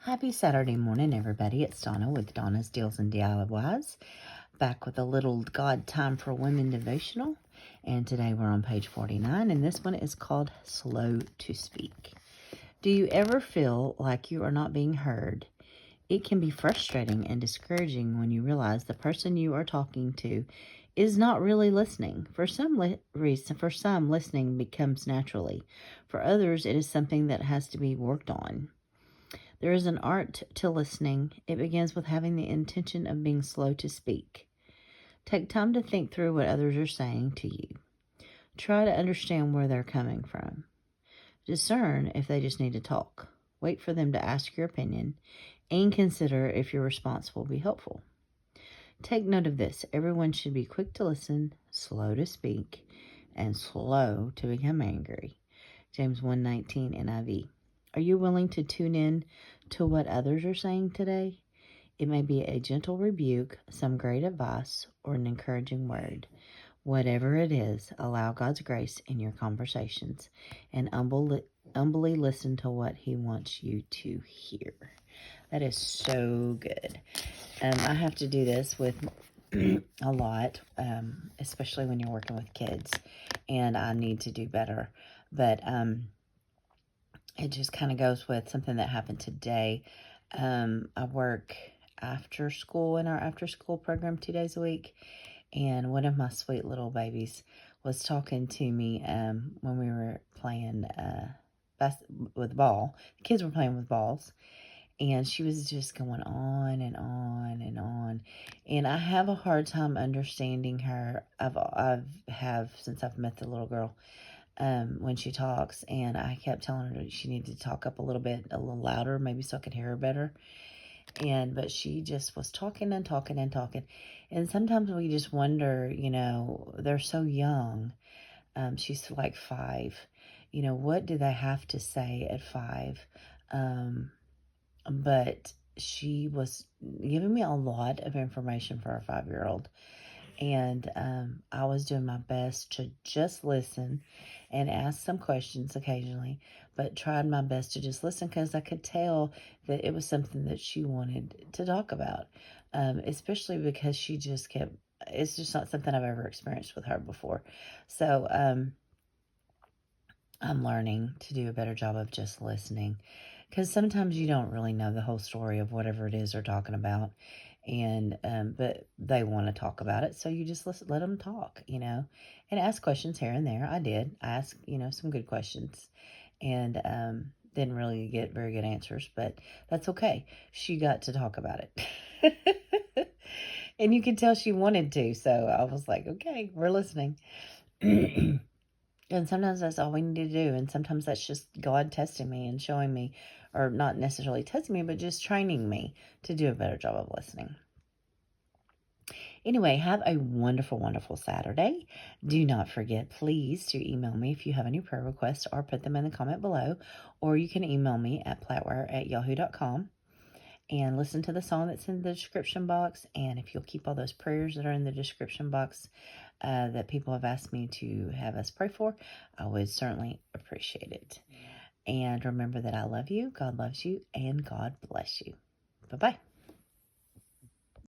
Happy Saturday morning, everybody. It's Donna with Donna's Deals and DIYs, back with a little God Time for Women devotional. And today we're on page 49, and this one is called Slow to Speak. Do you ever feel like you are not being heard? It can be frustrating and discouraging when you realize the person you are talking to is not really listening. For some listening becomes naturally. For others, it is something that has to be worked on. There is an art to listening. It begins with having the intention of being slow to speak. Take time to think through what others are saying to you. Try to understand where they're coming from. Discern if they just need to talk. Wait for them to ask your opinion, and consider if your response will be helpful. Take note of this. Everyone should be quick to listen, slow to speak, and slow to become angry. James 1:19 NIV. Are you willing to tune in to what others are saying today? It may be a gentle rebuke, some great advice, or an encouraging word. Whatever it is, allow God's grace in your conversations and humbly listen to what He wants you to hear. That is so good. I have to do this with a lot, especially when you're working with kids, and I need to do better. But it just kind of goes with something that happened today. I work after school in our after school program 2 days a week. And one of my sweet little babies was talking to me when we were playing with the ball. The kids were playing with balls. And she was just going on and on and on. And I have a hard time understanding her. I've since I've met the little girl. When she talks, and I kept telling her she needed to talk up a little louder, maybe so I could hear her better. But she just was talking and talking and talking. And sometimes we just wonder, they're so young. She's like 5. What do they have to say at 5? But she was giving me a lot of information for a 5-year-old. And I was doing my best to just listen and ask some questions occasionally, but tried my best to just listen because I could tell that it was something that she wanted to talk about, especially because she just kept, it's just not something I've ever experienced with her before. So I'm learning to do a better job of just listening, because sometimes you don't really know the whole story of whatever it is they're talking about. But they want to talk about it, so you just let them talk, and ask questions here and there. I did ask, some good questions, and didn't really get very good answers, but that's okay. She got to talk about it, and you could tell she wanted to. So I was like, okay, we're listening. And sometimes that's all we need to do, and sometimes that's just God testing me and showing me, or not necessarily testing me, but just training me to do a better job of listening. Anyway, have a wonderful, wonderful Saturday. Do not forget, please, to email me if you have any prayer requests, or put them in the comment below, or you can email me at plattwear@yahoo.com. And listen to the song that's in the description box. And if you'll keep all those prayers that are in the description box that people have asked me to have us pray for, I would certainly appreciate it. And remember that I love you, God loves you, and God bless you. Bye-bye.